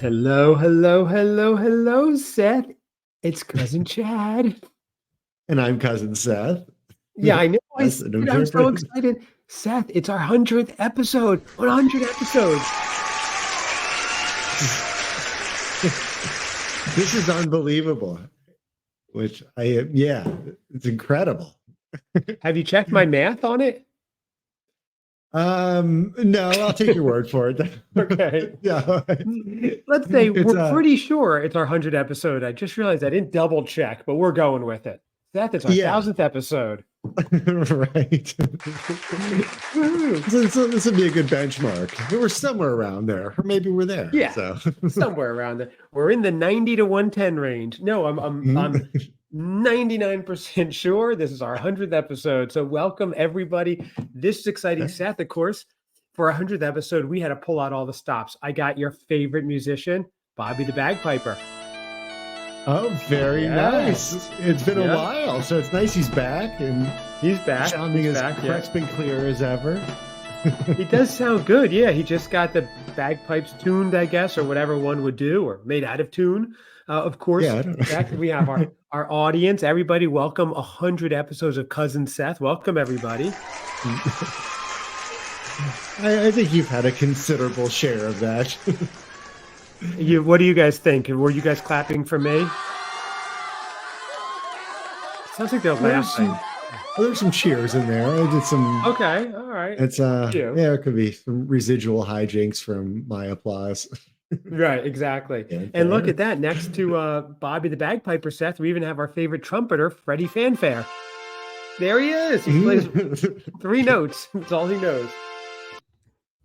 Hello, hello, hello, hello, Seth. It's cousin Chad. And I'm cousin Seth. Yeah, I know. Yes, and I'm so excited. Seth, it's our 100th episode. 100 episodes. This is unbelievable. Which it's incredible. Have you checked my math on it? No, I'll take your word for it. Okay. Yeah. Let's say we're pretty sure it's our 100th episode. I just realized I didn't double check, but we're going with it. Seth, it's our 1000th episode. Right. So this would be a good benchmark. We're somewhere around there, or maybe we're there. Yeah, so. Somewhere around there. We're in the 90 to 110 range. No, I'm 99% sure this is our 100th episode. So welcome everybody. This is exciting. Seth, of course, for our 100th episode, we had to pull out all the stops. I got your favorite musician, Bobby the Bagpiper. Oh, very nice. It's been a while, so it's nice he's back. And he's back. Sounding as crisp and clear as ever. He does sound good. Yeah, he just got the bagpipes tuned, I guess, or whatever one would do, or made out of tune. Of course, we have our audience. Everybody, welcome 100 episodes of Cousin Seth. Welcome, everybody. I think you've had a considerable share of that. What do you guys think? Were you guys clapping for me? Sounds like they're laughing. There's some cheers in there. I did some. Okay, all right. It's it could be some residual hijinks from my applause. Right, exactly. And look at that. Next to Bobby the Bagpiper, Seth, we even have our favorite trumpeter, Freddie Fanfare. There he is. He plays 3 notes. That's all he knows.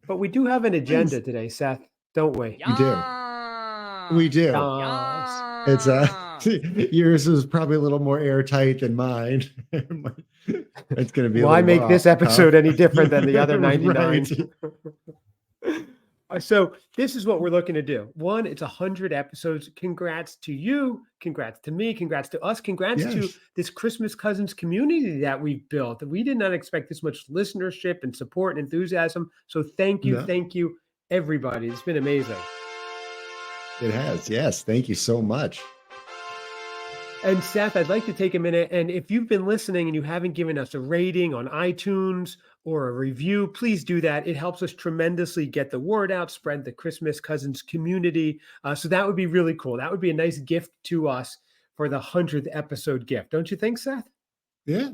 But we do have an agenda today, Seth, don't we? We do. Yes. It's yours is probably a little more airtight than mine. It's going to be. Why make this episode any different than the other 99? So this is what we're looking to do. One, it's 100 episodes. Congrats to you. Congrats to me. Congrats to us. Congrats to this Christmas Cousins community that we've built. We did not expect this much listenership and support and enthusiasm. So thank you. Thank you, everybody. It's been amazing. It has. Yes. Thank you so much. And Seth, I'd like to take a minute. And if you've been listening and you haven't given us a rating on iTunes or a review, please do that. It helps us tremendously get the word out, spread the Christmas Cousins community. So that would be really cool. That would be a nice gift to us for the 100th episode gift. Don't you think, Seth? Yeah,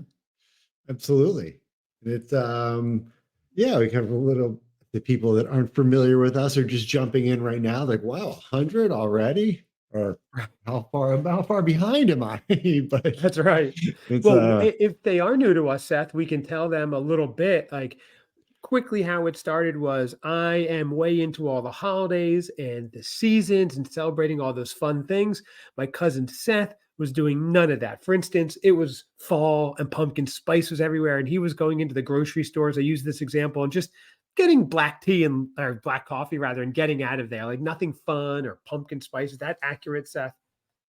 absolutely. It's, we have a little, the people that aren't familiar with us are just jumping in right now. Like, wow, 100 already? Or how far behind am I? But that's right. Well, if they are new to us, Seth, we can tell them a little bit, like quickly how it started was I am way into all the holidays and the seasons and celebrating all those fun things. My cousin Seth was doing none of that. For instance, it was fall and pumpkin spice was everywhere, and he was going into the grocery stores. I use this example and just getting black tea or black coffee rather, and getting out of there, like nothing fun or pumpkin spice. Is that accurate, Seth?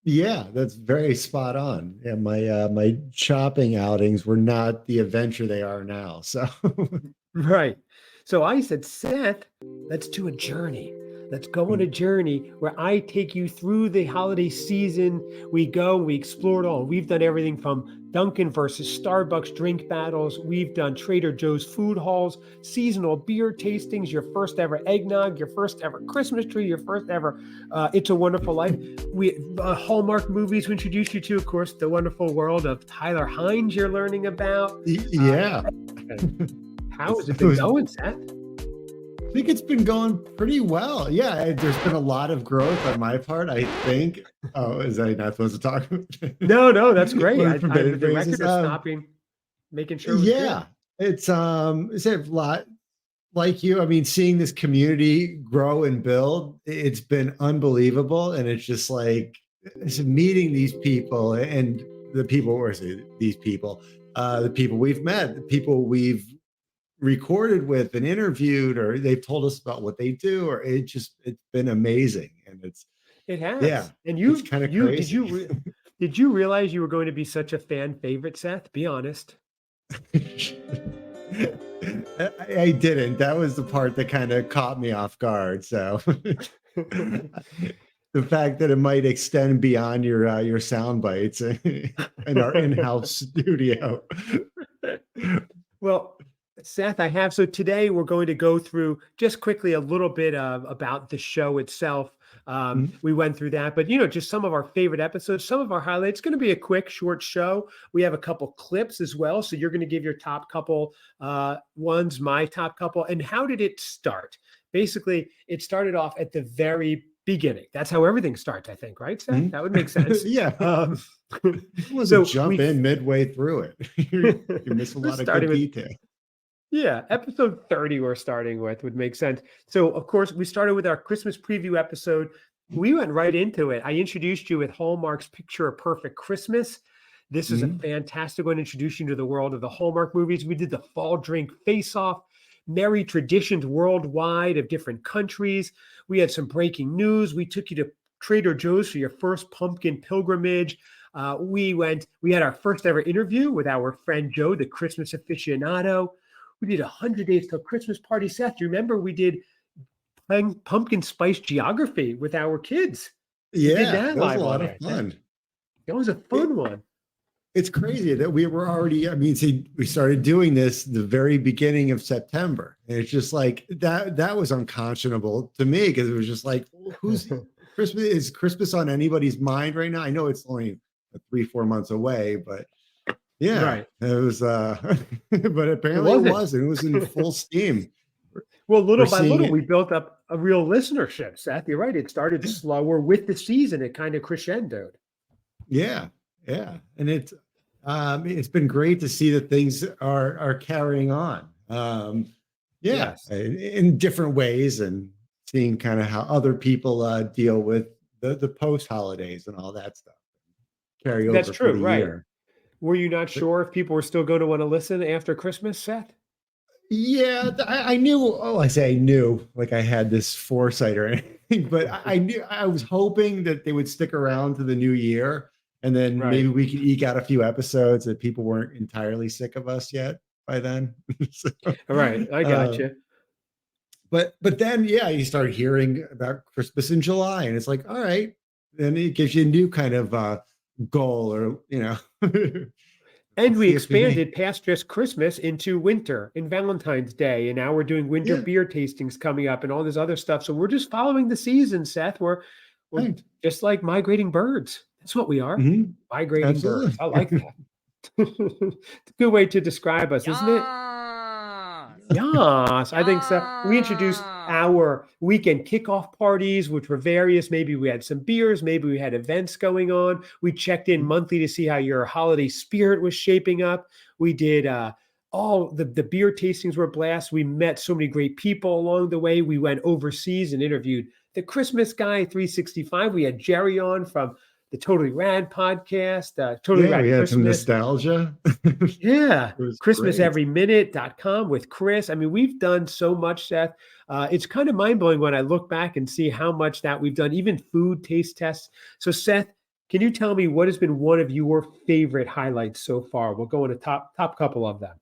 Yeah, that's very spot on. Yeah, my shopping outings were not the adventure they are now. So right. So I said, Seth, let's do a journey. Let's go on a journey where I take you through the holiday season. We go, we explore it all. We've done everything from Dunkin' versus Starbucks drink battles. We've done Trader Joe's food hauls, seasonal beer tastings, your first ever eggnog, your first ever Christmas tree, your first ever It's a Wonderful Life. We Hallmark movies we introduced you to, of course, the wonderful world of Tyler Hines you're learning about. Yeah. How has it been going, Seth? I think it's been going pretty well. Yeah, there's been a lot of growth on my part, I think. Oh, is I not supposed to talk? No, that's great. The record is stopping, making sure. It's a lot like you. I mean, seeing this community grow and build, it's been unbelievable. And it's just like meeting these people and the people, the people we've met, the people we've recorded with and interviewed, or they've told us about what they do, or it's been amazing. And it has. And you kind of crazy. Did you realize you were going to be such a fan favorite, Seth? Be honest. I didn't. That was the part that kind of caught me off guard. So The fact that it might extend beyond your sound bites in our in-house studio. Well, Seth, I have. So today we're going to go through just quickly a little bit of about the show itself. Mhm. We went through that, but just some of our favorite episodes, some of our highlights. It's going to be a quick, short show. We have a couple clips as well. So you're going to give your top couple ones, my top couple. And how did it start? Basically, it started off at the very beginning. That's how everything starts, I think, right, Seth? Mhm. That would make sense. Yeah. It wasn't So jump in midway through it. You miss a we're lot of good starting with detail. Yeah, episode 30 we're starting with would make sense. So, of course, we started with our Christmas preview episode. We went right into it. I introduced you with Hallmark's Picture a Perfect Christmas. This is a Mhm. fantastic one, introducing you to the world of the Hallmark movies. We did the Fall Drink Face Off, merry traditions worldwide of different countries. We had some breaking news. We took you to Trader Joe's for your first pumpkin pilgrimage. We had our first ever interview with our friend Joe, the Christmas aficionado. We did 100 Days Till Christmas Party. Seth, do you remember we did pumpkin spice geography with our kids? We did Yeah, that that was a live on lot of air. fun. That was a fun one. It's crazy that we were already, I mean, see, we started doing this the very beginning of September. And it's just like that was unconscionable to me because it was just like, who's Christmas? Is Christmas on anybody's mind right now? I know it's only 3-4 months away, but yeah, Right. it was but It apparently it wasn't. wasn't. It was in full steam. Well, We're little by seeing little, it. we built up a real listenership, Seth. You're right. It started slower with the season. It kind of crescendoed. Yeah, yeah. And it's been great to see that things are carrying on. Yeah, Yes. in different ways and seeing kind of how other people deal with the post holidays and all that stuff carry That's over for true. the Right. year. Were you not But sure if people were still going to want to listen after Christmas, Seth? yeah, I knew. Oh, I say I knew, like I had this foresight or anything, but I knew I was hoping that they would stick around to the new year, and then Right. maybe we could eke out a few episodes that people weren't entirely sick of us yet by then. So, All right. I got uh, you. but then yeah, you start hearing about Christmas in July, and it's like, all right, then it gives you a new kind of goal, or And let's we see if we may. expanded past just Christmas into winter and Valentine's Day. And now we're doing winter Yeah, beer tastings coming up and all this other stuff. So we're just following the season, Seth. We're right. just like migrating birds. That's what we are. Mhm. Migrating birds. Absolutely. I like that. It's a good way to describe us, isn't it? Yes. Yes, I think so. We introduced Yes. our weekend kickoff parties, which were various. Maybe we had some beers, maybe we had events going on. We checked in monthly to see how your holiday spirit was shaping up. We did all the beer tastings were a blast. We met so many great people along the way. We went overseas and interviewed the Christmas guy 365. We had Jerry on from the Totally Rad podcast, Totally Yeah, Rad we had some Christmas. nostalgia. Yeah. It was great. ChristmasEveryMinute.com with Chris. I mean, we've done so much, Seth. It's kind of mind blowing when I look back and see how much that we've done, even food taste tests. So, Seth, can you tell me what has been one of your favorite highlights so far? We'll go into top couple of them.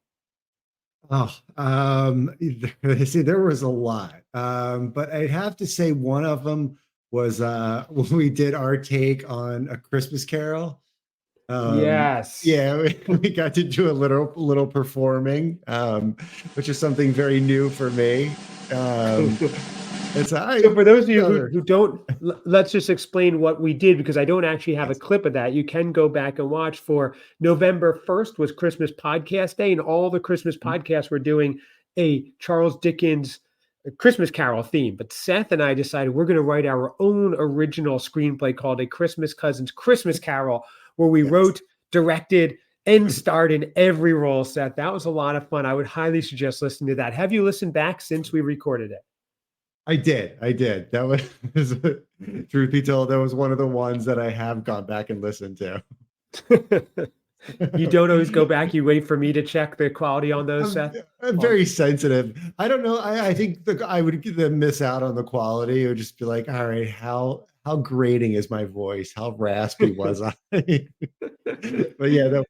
Oh, see, there was a lot. But I'd have to say one of them was when we did our take on A Christmas Carol. Yes. Yeah, we got to do a little performing, which is something very new for me. Um, it's So for those of you other. who don't, let's just explain what we did because I don't actually have a Yes. clip of that. You can go back and watch. For November 1st was Christmas Podcast Day, and all the Christmas podcasts were doing a Charles Dickens Christmas Carol theme. But Seth and I decided we're going to write our own original screenplay called A Christmas Cousins Christmas Carol, where we Yes. wrote, directed, and starred in every role, Seth. That was a lot of fun. I would highly suggest listening to that. Have you listened back since we recorded it? I did. I did. That was, truth be told, that was one of the ones that I have gone back and listened to. You don't always go back. You wait for me to check the quality on those, I'm, Seth. I'm Oh, very sensitive. I don't know. I think I would miss out on the quality. It would just be like, all right, how grating is my voice? How raspy was I? But yeah, that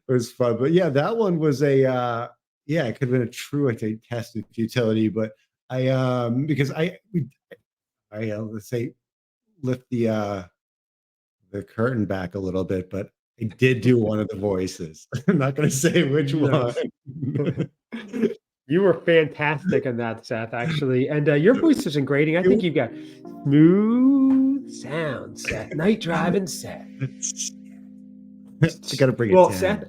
was fun. But yeah, that one was yeah, it could have been a true, I think, test of futility. But I because let's say lift the curtain back a little bit, but I did do one of the voices. I'm not going to say which one. You were fantastic in that, Seth, actually. And your voice is great. I think you've got smooth sound, Seth. Night driving, Seth. I got to bring it Well, down. Seth,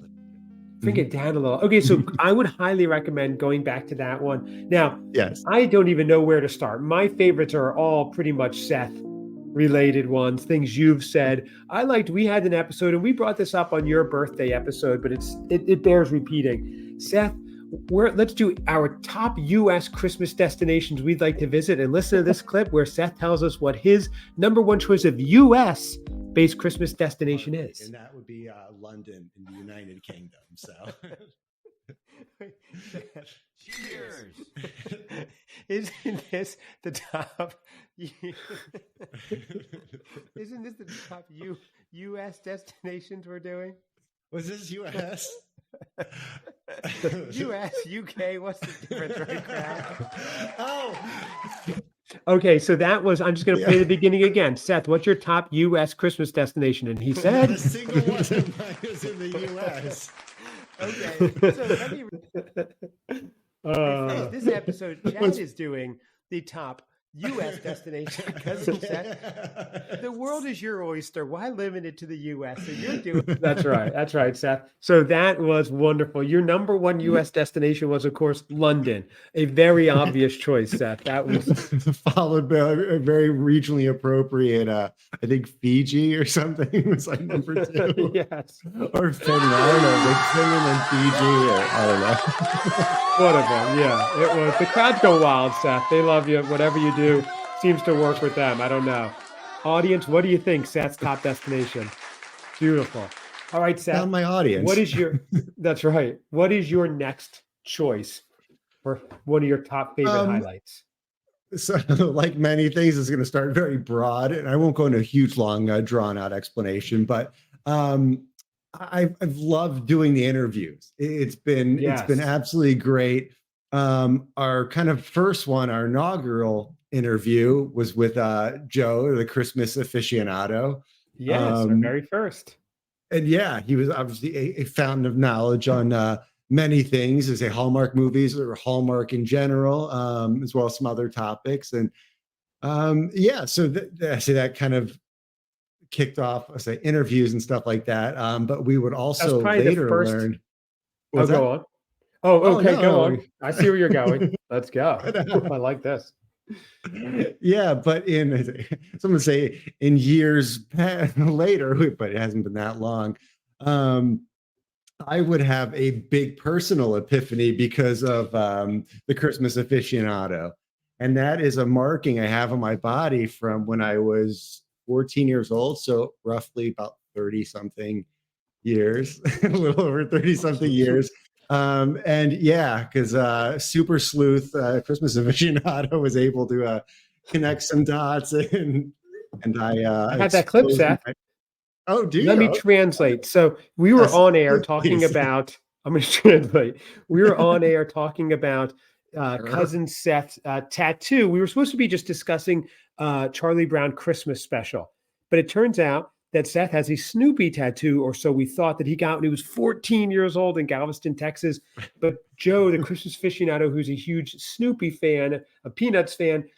bring it down a little. Okay, so I would highly recommend going back to that one. Now, Yes. I don't even know where to start. My favorites are all pretty much Seth related ones, things you've said. We had an episode, and we brought this up on your birthday episode, but it bears repeating. Seth, let's do our top U.S. Christmas destinations we'd like to visit, and listen to this clip where Seth tells us what his number one choice of U.S. based Christmas destination is. And that would be London in the United Kingdom. So, cheers. Isn't this the top? Isn't this the top U.S. destinations we're doing? Was this U.S.? U.S., UK, what's the difference, right, crowd? Oh. Okay, so that was, I'm just going to play the beginning again. Seth, what's your top U.S. Christmas destination? And he said... Not a single one of mine is in the U.S. Okay, so let me rephrase this episode. Chad is doing the top U.S. destination because Seth, the world is your oyster. Why limit it to the U.S.? So you're doing that's right, Seth. So that was wonderful. Your number one U.S. destination was, of course, London. A very obvious choice, Seth. That was followed by a very regionally appropriate. I think Fiji or something was like number 2. Yes, or Finland. I don't know, like Finland and Fiji, or I don't know. One of them, yeah. It was. The crowds go wild, Seth. They love you. Whatever you do seems to work with them. I don't know. Audience, what do you think? Seth's top destination. Beautiful. All right, Seth. Not my audience. What is your? That's right. What is your next choice for one of your top favorite highlights? So, like many things, it's going to start very broad, and I won't go into a huge, long, drawn-out explanation. But I've loved doing the interviews. It's been absolutely great. Our kind of first one, our inaugural interview, was with Joe, the Christmas aficionado. Yes, our very first. And yeah, he was obviously a fountain of knowledge on many things, as a Hallmark movies or Hallmark in general, as well as some other topics. And so that kind of kicked off, I say, interviews and stuff like that. But we would also later learn. Go on. Oh, okay, go on. I see where you're going. Let's go. I like this. Yeah, but someone say in years later, but it hasn't been that long. I would have a big personal epiphany because of the Christmas aficionado. And that is a marking I have on my body from when I was 14 years old. So roughly about 30 something years, a little over 30 something years. And yeah, because Super Sleuth, Christmas aficionado, was able to connect some dots, and I had that clip, Seth. Oh, do you? Let me translate. So we were on air talking about. I'm going to translate. We were on air talking about cousin Seth's tattoo. We were supposed to be just discussing Charlie Brown Christmas special, but it turns out that Seth has a Snoopy tattoo, or so we thought, that he got when he was 14 years old in Galveston, Texas. But Joe, the Christmas aficionado, who's a huge Snoopy fan, a Peanuts fan,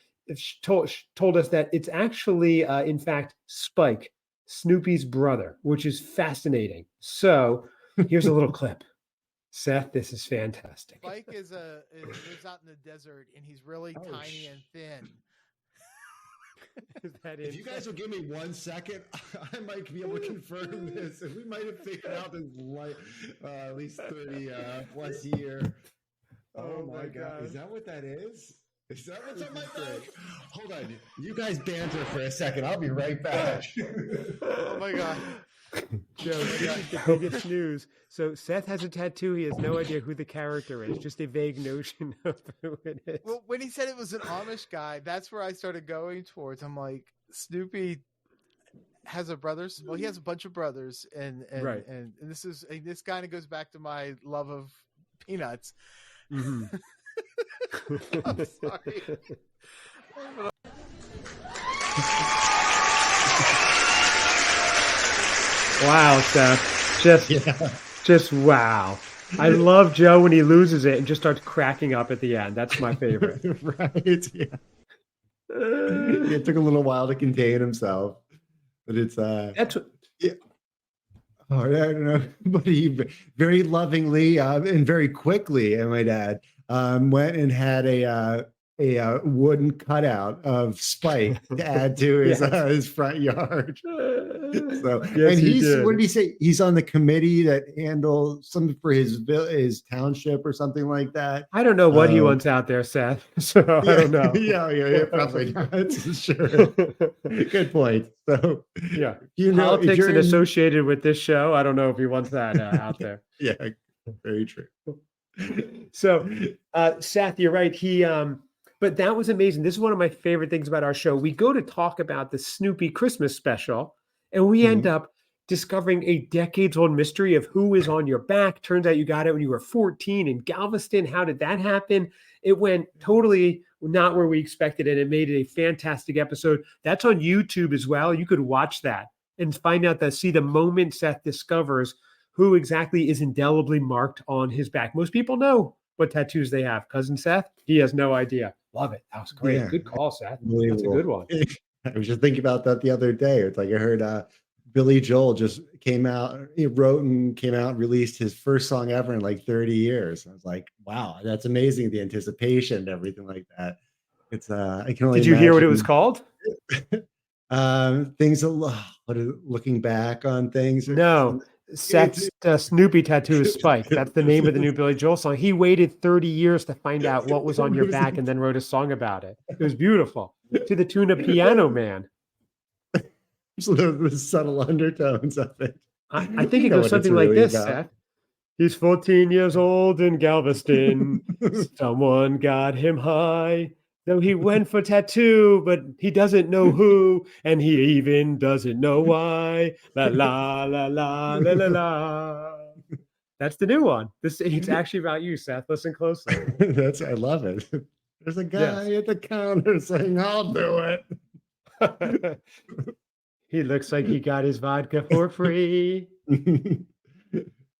told us that it's actually, in fact, Spike, Snoopy's brother, which is fascinating. So here's a little clip. Seth, this is fantastic. Spike lives out in the desert, and he's really tiny and thin. If you guys will give me 1 second, I might be able to confirm this. And we might have figured out this at least 30 plus year. Oh my God. Is that what that is? Is that what's on my back? Hold on. You guys banter for a second. I'll be right back. Oh my God. Joe, this is the biggest news. So Seth has a tattoo. He has no idea who the character is, just a vague notion of who it is. Well, when he said it was an Amish guy, that's where I started going towards. I'm like, Snoopy has a brother. Well, he has a bunch of brothers, and this kind of goes back to my love of Peanuts. Mm-hmm. I'm sorry. Wow, Seth. Just wow. I love Joe when he loses it and just starts cracking up at the end. That's my favorite. Right. Yeah. It took a little while to contain himself, but it's That's what, yeah. Oh, I don't know, but he very lovingly and very quickly, I might add, went and had a wooden cutout of Spike to add to his front yard. So, yes, and he's did. what did he say? He's on the committee that handles something for his township or something like that. I don't know what he wants out there, Seth. So I don't know. Yeah, probably not. Sure. Good point. So yeah, know, politics and associated with this show. I don't know if he wants that out there. Yeah, very true. So, Seth, you're right. But that was amazing. This is one of my favorite things about our show. We go to talk about the Snoopy Christmas special, and we end up discovering a decades-old mystery of who is on your back. Turns out you got it when you were 14 in Galveston. How did that happen? It went totally not where we expected, and it made it a fantastic episode. That's on YouTube as well. You could watch that and find out see the moment Seth discovers who exactly is indelibly marked on his back. Most people know what tattoos they have. Cousin Seth, he has no idea. Love it. That was great. Yeah. Good call, Seth. That's a good one. I was just thinking about that the other day. It's like I heard Billy Joel just came out, he wrote and came out and released his first song ever in like 30 years. I was like, wow, that's amazing. The anticipation and everything like that. It's I can only Did you hear what it was called? Things looking back on things. No. Seth's Snoopy tattoo is Spike. That's the name of the new Billy Joel song. He waited 30 years to find out what was on your back and then wrote a song about it. It was beautiful. To the tune of Piano Man. So the subtle undertones of it. I think it goes something like this, Seth. He's 14 years old in Galveston. Someone got him high. Though he went for tattoo, but he doesn't know who, and he even doesn't know why. La la la la la la la. That's the new one. It's actually about you, Seth. Listen closely. I love it. There's a guy at the counter saying, "I'll do it." He looks like he got his vodka for free.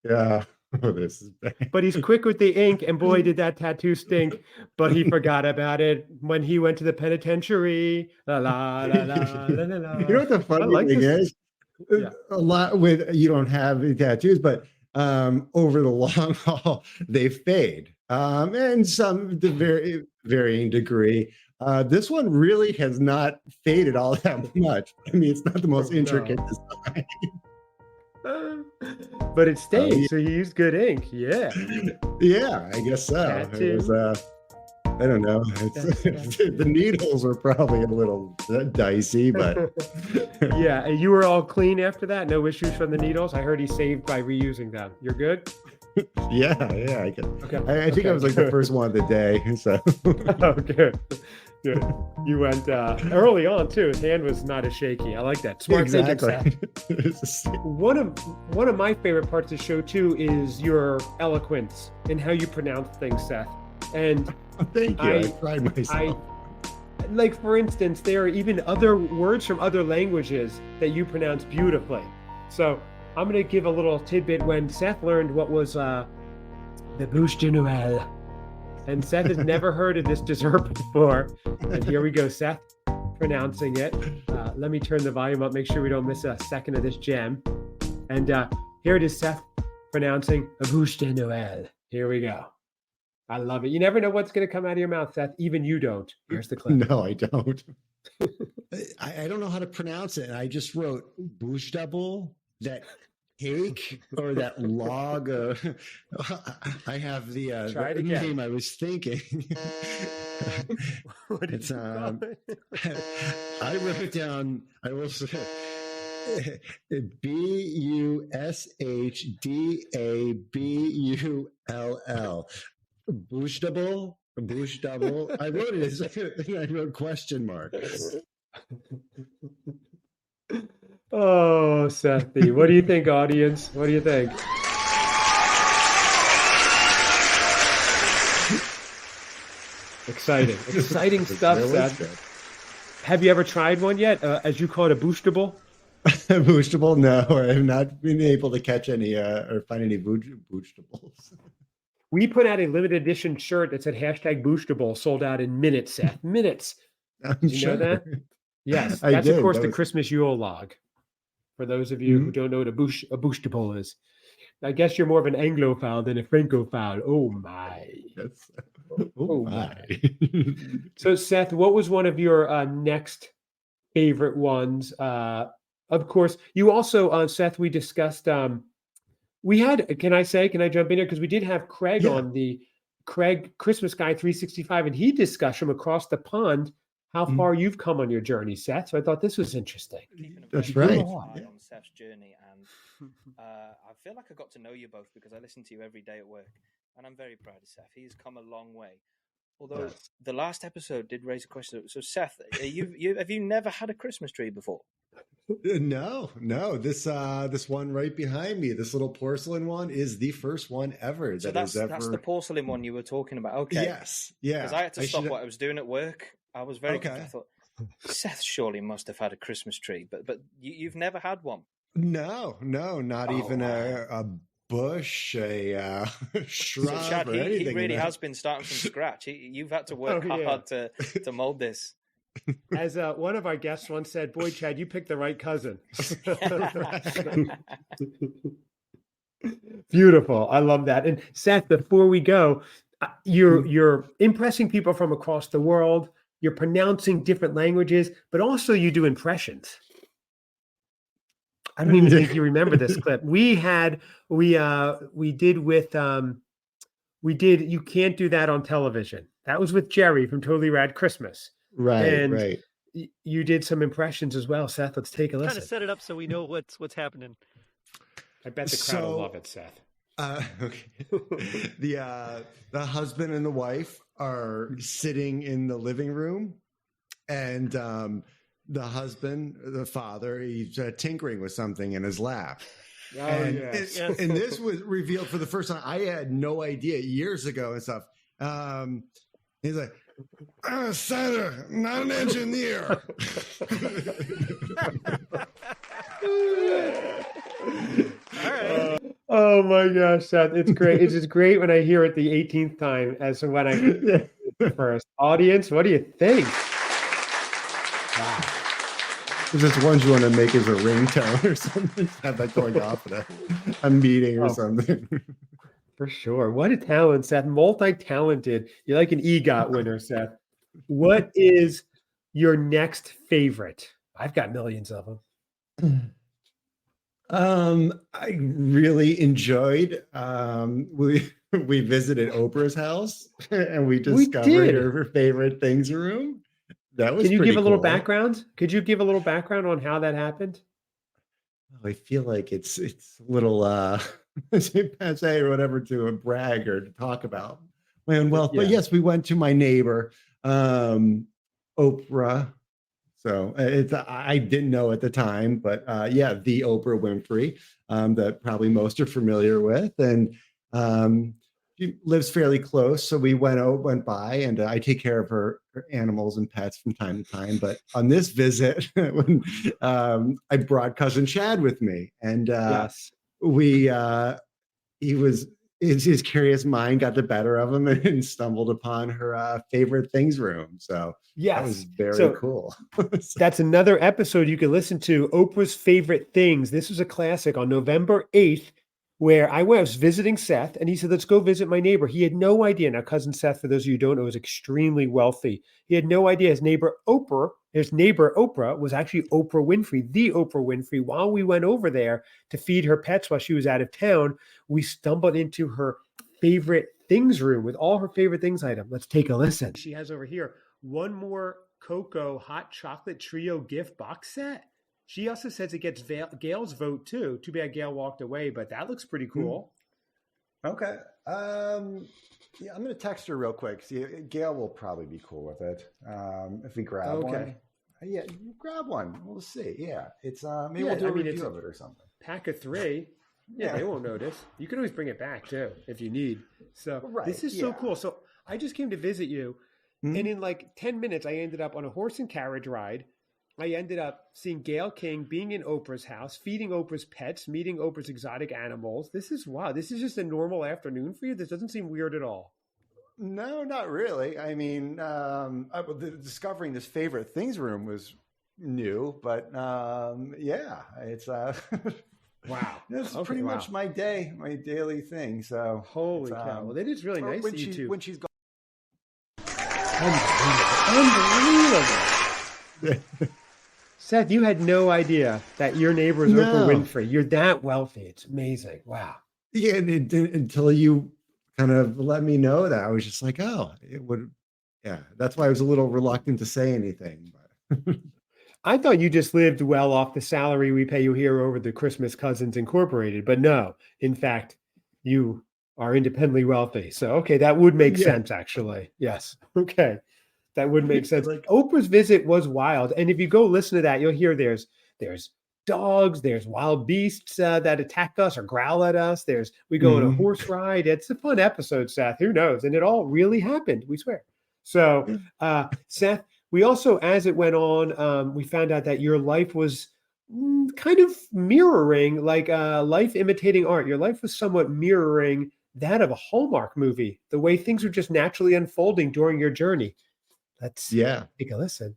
Yeah. Oh, this is bad. But he's quick with the ink, and boy, did that tattoo stink. But he forgot about it when he went to the penitentiary. La la la la la la la. You know what the funny thing is? Yeah. A lot with you don't have tattoos, but over the long haul, they fade. And some to very varying degree. This one really has not faded all that much. I mean, it's not the most intricate design. But it stayed, so you used good ink. Yeah. Yeah, I guess so. It was, I don't know. The needles were probably a little dicey, but yeah. And you were all clean after that? No issues from the needles? I heard he saved by reusing them. You're good? Yeah. I can. Okay. I think I was like the first one of the day. So. Oh, good. Good. You went early on too. His hand was not as shaky. I like that. Smart thinking. One of my favorite parts of the show too is your eloquence and how you pronounce things, Seth. And thank you. I pride myself. Like for instance, there are even other words from other languages that you pronounce beautifully. So I'm going to give a little tidbit. When Seth learned what was the bûche de Noël. And Seth has never heard of this dessert before. And here we go, Seth, pronouncing it. Let me turn the volume up, make sure we don't miss a second of this gem. And here it is, Seth, pronouncing a bûche de Noël. Here we go. I love it. You never know what's going to come out of your mouth, Seth. Even you don't. Here's the clip. No, I don't. I don't know how to pronounce it. I just wrote bûche double, that cake or that log. I have the name I was thinking. What did you call it? I wrote it down. I will say BUSHDABULL. Bûche double. I wrote it as I wrote question mark. Oh, Sethy. What do you think, audience? What do you think? Exciting stuff, Seth. Have you ever tried one yet? As you call it, a bûche double? Boostable? No, I have not been able to catch any or find any boostables. We put out a limited edition shirt that said #boostable, sold out in minutes, Seth. Minutes. I'm Did you know sure. that? Yes. I That's, of did. course, That the was Christmas Yule log. For those of you who don't know what a boostable is. I guess you're more of an Anglophile than a Francophile. Oh, my. yes. Oh, my. So, Seth, what was one of your next favorite ones? Of course, you also, Seth, we discussed, we had, can I jump in here? Because we did have Craig on the Craig Christmas Guy 365, and he discussed from across the pond how far you've come on your journey, Seth. So I thought this was interesting. That's right. On Seth's journey, and I feel like I got to know you both because I listen to you every day at work, and I'm very proud of Seth. He's come a long way. Although the last episode did raise a question. So, Seth, have you never had a Christmas tree before? No. This one right behind me, this little porcelain one, is the first one ever. So that's the porcelain one you were talking about. Okay. Yes. Yeah. Because I had to stop what I was doing at work. I was very confused. I thought, Seth surely must have had a Christmas tree, but you've never had one. No, not even a bush, a shrub, so Chad, or anything. He really has been starting from scratch. You've had to work hard to mold this. As one of our guests once said, "Boy, Chad, you picked the right cousin." Beautiful. I love that. And Seth, before we go, you're impressing people from across the world. You're pronouncing different languages, but also you do impressions. I don't even think you remember this clip. We did You Can't Do That on Television. That was with Jerry from Totally Rad Christmas. Right. You did some impressions as well, Seth. Let's take a listen. Kind of set it up so we know what's happening. I bet the crowd will love it, Seth. Okay. The husband and the wife are sitting in the living room, and the husband, the father, he's tinkering with something in his lap. And this was revealed for the first time. I had no idea years ago and stuff. He's like, "I'm a senator, not an engineer." All right. Oh my gosh, Seth. It's great. It's just great when I hear it the 18th time as when I first. Audience, what do you think? Wow. Is this ones you want to make as a ringtone or something? Have that going off at a meeting or something. For sure. What a talent, Seth. Multi-talented. You're like an EGOT winner, Seth. What is your next favorite? I've got millions of them. I really enjoyed. We visited Oprah's house and we discovered her favorite things room. That was. Can you give a little cool. background? Could you give a little background on how that happened? I feel like it's a little passe or whatever to brag or to talk about my own wealth. But yes, we went to my neighbor, Oprah. So I didn't know at the time, but the Oprah Winfrey that probably most are familiar with, and she lives fairly close. So we went by, and I take care of her animals and pets from time to time. But on this visit, when I brought cousin Chad with me, and his curious mind got the better of him and stumbled upon her favorite things room. So that was very cool. That's another episode you can listen to, Oprah's Favorite Things. This was a classic on November 8th, where I was visiting Seth, and he said, "Let's go visit my neighbor." He had no idea. Now, cousin Seth, for those of you who don't know, is extremely wealthy. He had no idea his neighbor Oprah was actually Oprah Winfrey, the Oprah Winfrey. While we went over there to feed her pets while she was out of town, we stumbled into her favorite things room with all her favorite things item. Let's take a listen. She has over here one more Cocoa hot chocolate trio gift box set. She also says it gets Gail's vote too. Too bad Gail walked away, but that looks pretty cool. Okay. I'm going to text her real quick. See, Gail will probably be cool with it. If we grab one. Yeah, you grab one. We'll see. Yeah, it's maybe we'll do a review of it or something. Pack of 3. Yeah, they won't notice. You can always bring it back too if you need. So this is so cool. So I just came to visit you, and in like 10 minutes, I ended up on a horse and carriage ride I ended up seeing Gail King, being in Oprah's house, feeding Oprah's pets, meeting Oprah's exotic animals. This is wow. This is just a normal afternoon for you. This doesn't seem weird at all. No, not really. I mean, discovering this favorite things room was new, but yeah, it's wow. It's Okay, pretty wow. much my day, my daily thing. So Holy cow! Well, that is really nice when of you too. when she's gone. Unbelievable. Seth, you had no idea that your neighbor is Oprah Winfrey. You're that wealthy. It's amazing. Wow. Yeah, and until you kind of let me know that, I was just like, oh, it would. Yeah, that's why I was a little reluctant to say anything. But I thought you just lived well off the salary we pay you here over the Christmas Cousins Incorporated, but no, in fact, you are independently wealthy. So, okay, that would make sense, actually. Yes. Okay. That would make sense. Like, Oprah's visit was wild. And if you go listen to that, you'll hear there's dogs, there's wild beasts that attack us or growl at us. We go on a horse ride. It's a fun episode, Seth. Who knows? And it all really happened, we swear. So, Seth, we also, as it went on, we found out that your life was kind of mirroring, like life imitating art. Your life was somewhat mirroring that of a Hallmark movie, the way things were just naturally unfolding during your journey. Let's take a listen.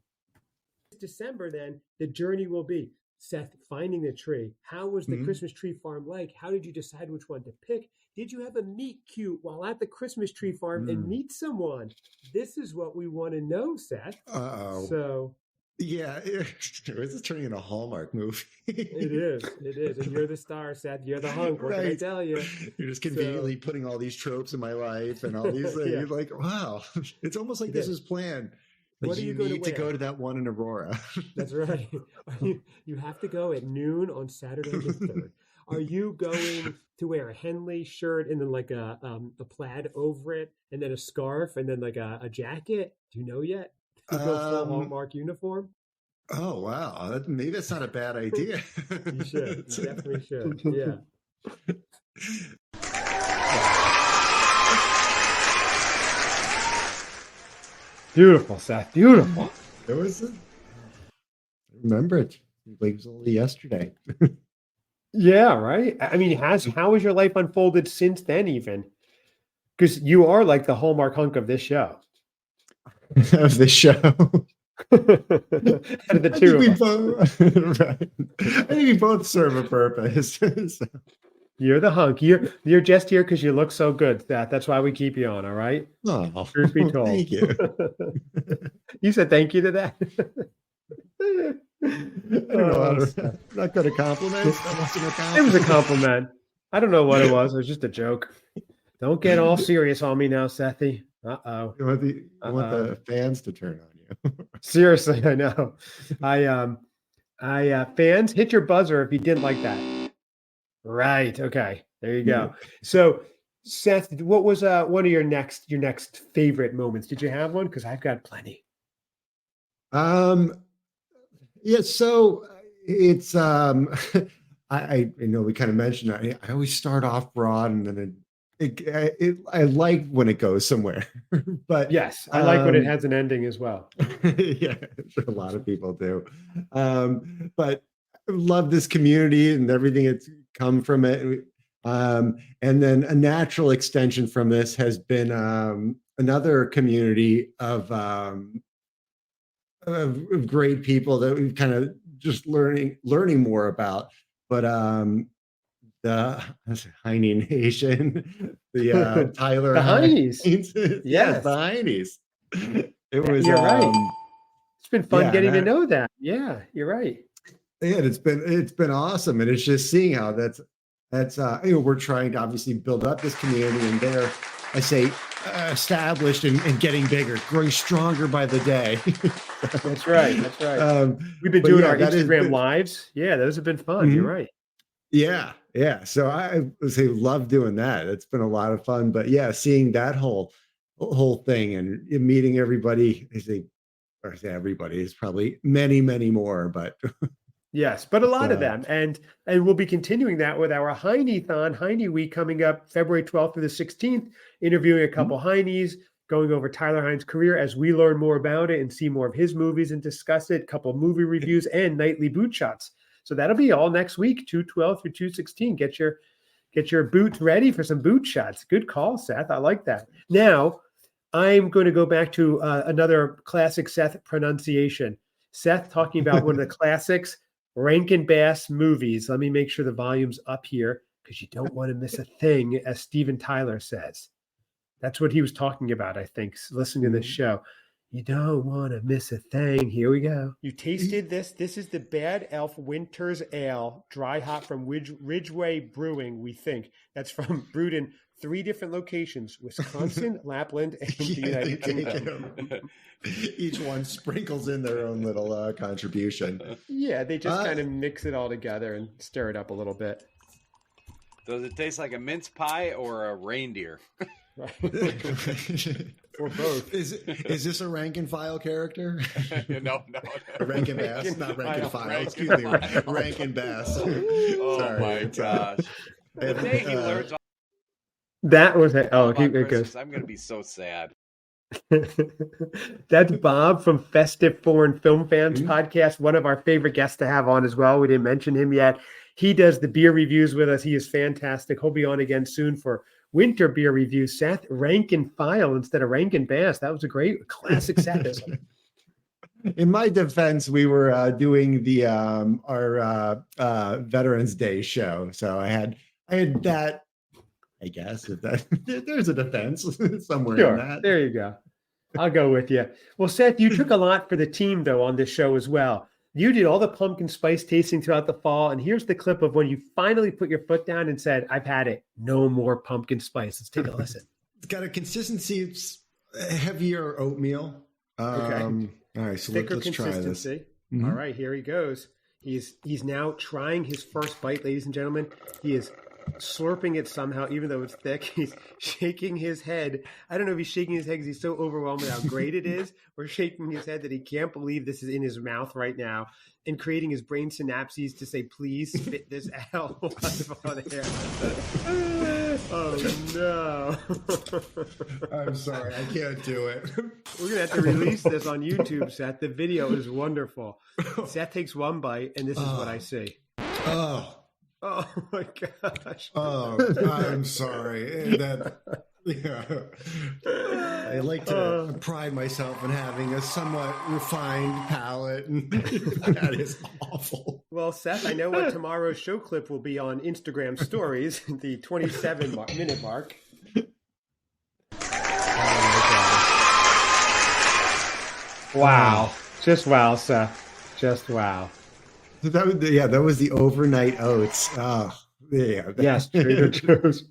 December, then, the journey will be Seth finding the tree. How was the Christmas tree farm like? How did you decide which one to pick? Did you have a meet cute while at the Christmas tree farm and meet someone? This is what we want to know, Seth. So, yeah, this is turning into a Hallmark movie. It is. And you're the star, Seth. You're the hunk. What can I tell you? You're just conveniently putting all these tropes in my life and all these things. You're like, wow, it's almost like this is planned. But what are you need to go to that one in Aurora. That's right. You have to go at noon on Saturday the 3rd. Are you going to wear a Henley shirt and then like a plaid over it and then a scarf and then like a jacket? Do you know yet? You go full Hallmark uniform? Oh, wow. Maybe that's not a bad idea. You should. You definitely should. Yeah. Beautiful, Seth. Beautiful. There was I remember it. Like it was only yesterday. Yeah, right. I mean, how has your life unfolded since then, even? Because you are like the Hallmark hunk of this show. Of the show. Out of the two of us. Right. I think we both serve a purpose. So. You're the hunk. You're just here because you look so good, Seth. That's why we keep you on, all right? Oh, truth be told. Thank you. You said thank you to that? I don't know. Not good a compliment. It was a compliment. I don't know what it was. It was just a joke. Don't get all serious on me now, Sethy. Uh-oh. You want the fans to turn on you. Seriously, I know. Fans, hit your buzzer if you didn't like that. Right. Okay. There you go. So, Seth, what was one of your next favorite moments? Did you have one? Because I've got plenty. Yeah. So it's I know we kind of mentioned I always start off broad and then I like when it goes somewhere. But yes, I like when it has an ending as well. Yeah, a lot of people do. But I love this community and everything that's come from it. And then a natural extension from this has been another community of great people that we've kind of just learning more about. But the Heine Nation, the Tyler the Heinies. Yes, the Heinies. It was. You're right. It's been fun getting to know that. Yeah, you're right. Yeah, it's been awesome, and it's just seeing how that's we're trying to obviously build up this community, and they're, I say, established and getting bigger, growing stronger by the day. That's right. That's right. We've been doing our Instagram lives. Yeah, those have been fun. You're right. Yeah. So I love doing that. It's been a lot of fun. But yeah, seeing that whole thing and meeting everybody. I say everybody is probably many, many more, but yes, but a lot of them. And we'll be continuing that with our Heine Week coming up February 12th through the 16th, interviewing a couple Heinies, going over Tyler Hines' career as we learn more about it and see more of his movies and discuss it, a couple of movie reviews and nightly boot shots. So that'll be all next week, 212 through 216. Get your boots ready for some boot shots. Good call, Seth. I like that. Now, I'm going to go back to another classic Seth pronunciation. Seth talking about one of the classics, Rankin Bass movies. Let me make sure the volume's up here because you don't want to miss a thing, as Steven Tyler says. That's what he was talking about, I think, listening to this show. You don't want to miss a thing. Here we go. You tasted this. This is the Bad Elf Winter's Ale, dry hop from Ridgeway Brewing, we think. That's from brewed in 3 different locations, Wisconsin, Lapland, and the United Kingdom. Each one sprinkles in their own little contribution. Yeah, they just kind of mix it all together and stir it up a little bit. Does it taste like a mince pie or a reindeer? Or both. Is this a rank and file character? No. Rank and Bass, not rank and file. Excuse me, rank and Bass. Oh Sorry. my gosh! The day he learns all That was it. Oh, about it goes. Christmas, I'm going to be so sad. That's Bob from Festive Foreign Film Fans podcast, one of our favorite guests to have on as well. We didn't mention him yet. He does the beer reviews with us. He is fantastic. He'll be on again soon for winter beer reviews. Seth, rank and file instead of rank and bass. That was a great classic Sethism. In my defense, we were doing the our Veterans Day show, so I had that. I guess if that there's a defense somewhere in that. There you go. I'll go with you. Well, Seth, you took a lot for the team though on this show as well. You did all the pumpkin spice tasting throughout the fall, and here's the clip of when you finally put your foot down and said, "I've had it. No more pumpkin spice." Let's take a listen. It's got a consistency. It's heavier oatmeal. Okay. All right, so Thicker let's try this. Mm-hmm. All right, here he goes. He's now trying his first bite, ladies and gentlemen. He is slurping it somehow, even though it's thick. He's shaking his head. I don't know if he's shaking his head because he's so overwhelmed with how great it is, or shaking his head that he can't believe this is in his mouth right now, and creating his brain synapses to say, "Please spit this out." On air. Oh no! I'm sorry, I can't do it. We're gonna have to release this on YouTube, Seth. The video is wonderful. Seth takes one bite, and this is what I see. Oh my gosh! Oh, I'm sorry. I like to pride myself in having a somewhat refined palate, and that is awful. Well, Seth, I know what tomorrow's show clip will be on Instagram stories, the 27-minute mark. Wow. Just wow, Seth. Just wow. That was the overnight oats. Oh, yeah. Yes, Trader Joe's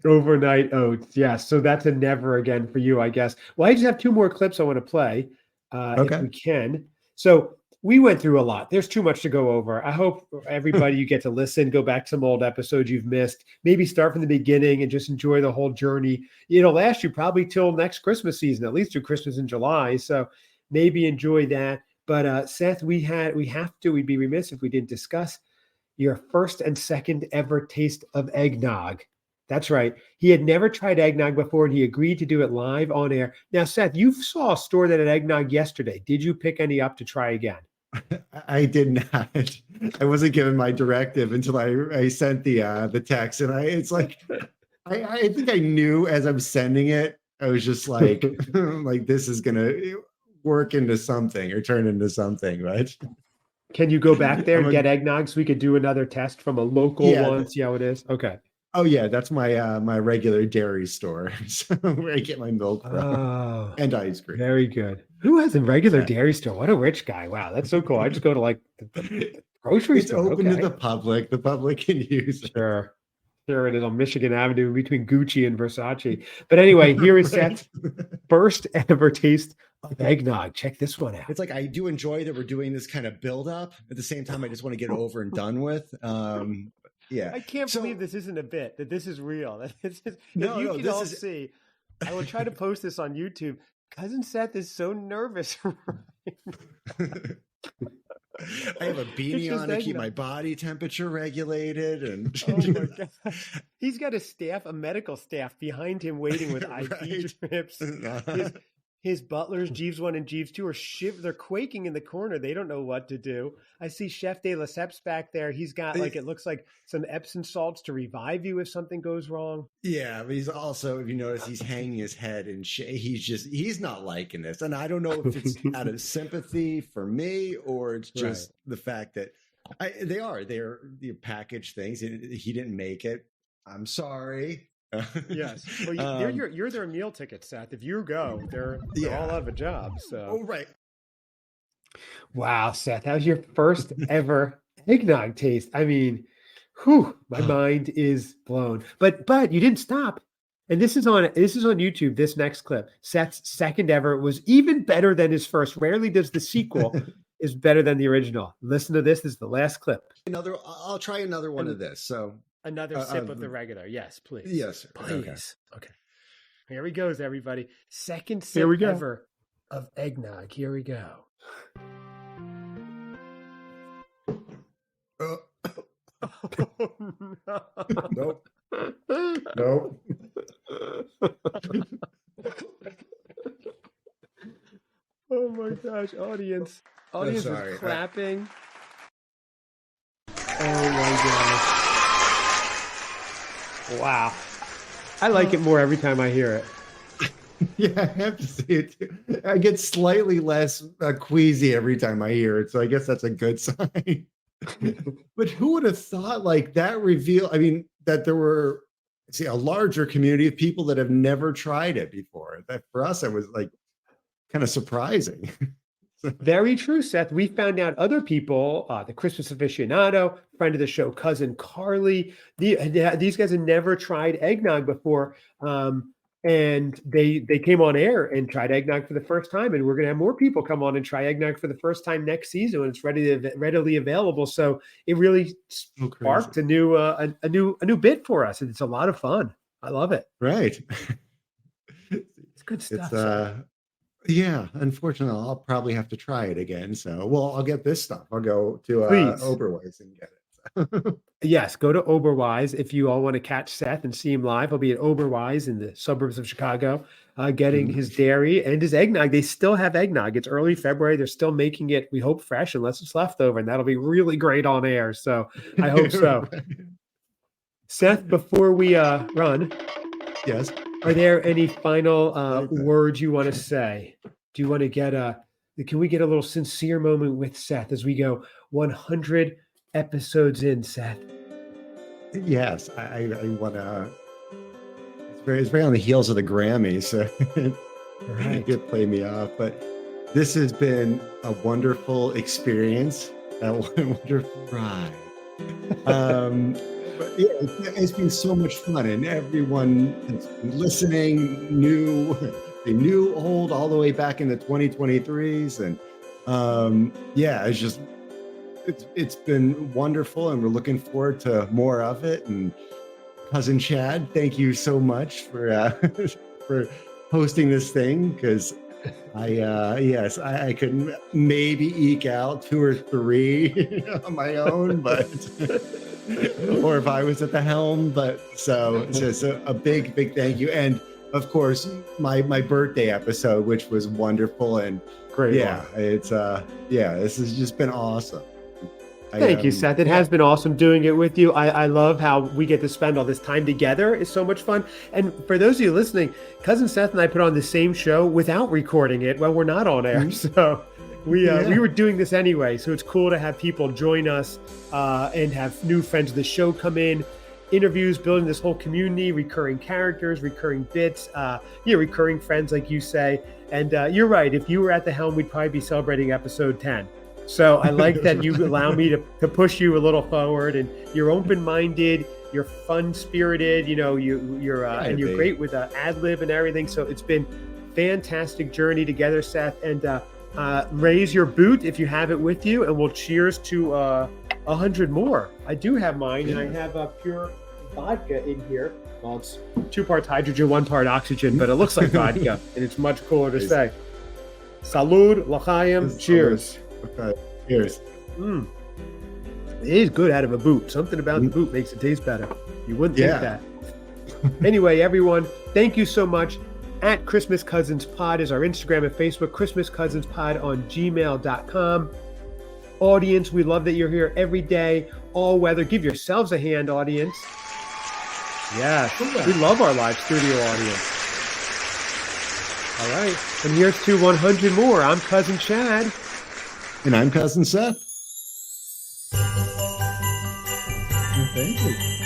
overnight oats. Yes, so that's a never again for you, I guess. Well, I just have 2 more clips I want to play, if we can. So we went through a lot. There's too much to go over. I hope everybody you get to listen, go back to some old episodes you've missed, maybe start from the beginning and just enjoy the whole journey. It'll last you probably till next Christmas season, at least through Christmas in July. So maybe enjoy that. But Seth, we'd be remiss if we didn't discuss your first and second ever taste of eggnog. That's right. He had never tried eggnog before, and he agreed to do it live on air. Now, Seth, you saw a store that had eggnog yesterday. Did you pick any up to try again? I did not. I wasn't given my directive until I sent the text, and it's like I think I knew as I'm sending it. I was just like, like this is gonna work into something or turn into something, right? Can you go back there and get eggnog so we could do another test from a local one, see how it is? Okay. Oh yeah, that's my my regular dairy store, so where I get my milk from and ice cream. Very good. Who has a regular dairy store? What a rich guy! Wow, that's so cool. I just go to like the grocery store. It's open to the public. The public can use it. Sure it is on Michigan Avenue between Gucci and Versace. But anyway, here is Seth's first ever taste of eggnog. Check this one out. It's like I do enjoy that we're doing this kind of build up. At the same time, I just want to get it over and done with. Yeah, I can't believe this isn't a bit, that this is real. That this is, you can all see. I will try to post this on YouTube. Cousin Seth is so nervous. I have a It's beanie just on to keep eggnog. my body temperature regulated, and Oh my god. He's got a medical staff behind him waiting with IV Right. drips. His butlers, Jeeves 1 and Jeeves 2, they're quaking in the corner. They don't know what to do. I see Chef de Lesseps back there. He's got it looks like some Epsom salts to revive you if something goes wrong. Yeah, but he's also, if you notice, he's hanging his head and he's not liking this. And I don't know if it's out of sympathy for me or it's just the fact that they're the packaged things. He didn't make it. I'm sorry. Yes. Well, you're their meal ticket, Seth. If you go, they're all out of a job. So. Oh, right. Wow, Seth, that was your first ever eggnog taste. I mean, my mind is blown. But you didn't stop. And this is on YouTube, this next clip. Seth's second ever was even better than his first. Rarely does the sequel is better than the original. Listen to this. This is the last clip. I'll try another one of this. So another sip of the regular. Yes, please. Yes. Please. Okay. Here he goes, everybody. Second sip ever of eggnog. Here we go. Oh, no. Nope. Oh my gosh, audience is clapping. Oh my gosh. Wow. I like it more every time I hear it. Yeah, I have to say it too. I get slightly less queasy every time I hear it, so I guess that's a good sign. But who would have thought that reveal? I mean, that there were a larger community of people that have never tried it before. That for us, it was kind of surprising. Very true, Seth. We found out other people, the Christmas aficionado, friend of the show, cousin Carly. These guys had never tried eggnog before. And they came on air and tried eggnog for the first time, and we're going to have more people come on and try eggnog for the first time next season when it's readily available. So it really sparked a new bit for us, and it's a lot of fun. I love it. Right. It's good stuff. Yeah. Unfortunately, I'll probably have to try it again. So, I'll get this stuff. I'll go to Oberweis and get it. Yes, go to Oberweis if you all want to catch Seth and see him live. He'll be at Oberweis in the suburbs of Chicago, getting his dairy and his eggnog. They still have eggnog. It's early February. They're still making it, we hope, fresh unless it's leftover, and that'll be really great on air. So I hope so. Seth, before we run, yes, are there any final words you want to say? Do you want to can we get a little sincere moment with Seth as we go 100 episodes in, Seth? Yes, I want to. It's very on the heels of the Grammys, so you could play me off. But this has been a wonderful experience, a wonderful ride. But yeah, it's been so much fun, and everyone that's been listening, new, old, all the way back in the 2023s, and it's just. It's been wonderful, and we're looking forward to more of it. And cousin Chad, thank you so much for for hosting this thing, because I could maybe eke out 2 or 3 on my own, but or if I was at the helm. But so a big thank you, and of course my birthday episode, which was wonderful and great. Yeah, it's this has just been awesome. Thank you, Seth. It has been awesome doing it with you. I love how we get to spend all this time together. It's so much fun. And for those of you listening, Cousin Seth and I put on the same show without recording it when we're not on air. So we were doing this anyway. So it's cool to have people join us and have new friends of the show come in, interviews, building this whole community, recurring characters, recurring bits, recurring friends, like you say. And you're right. If you were at the helm, we'd probably be celebrating episode 10. So I like that you allow me to push you a little forward, and you're open-minded, you're fun-spirited, and you're great with ad lib and everything. So it's been fantastic journey together, Seth. And raise your boot if you have it with you, and we'll cheers to 100 more. I do have mine, and I have pure vodka in here. Well, it's 2 parts hydrogen, 1 part oxygen, but it looks like vodka, and it's much cooler to say. Salud, l'chaim, cheers. Okay, cheers. It is good out of a boot. Something about the boot makes it taste better. You wouldn't think that. Anyway, everyone, thank you so much. At Christmas Cousins Pod is our Instagram and Facebook, Christmas Cousins Pod on gmail.com. Audience, we love that you're here every day, all weather. Give yourselves a hand, audience. Yes, we love our live studio audience. All right, and here's to 100 more. I'm Cousin Chad. And I'm Cousin Seth. Thank you.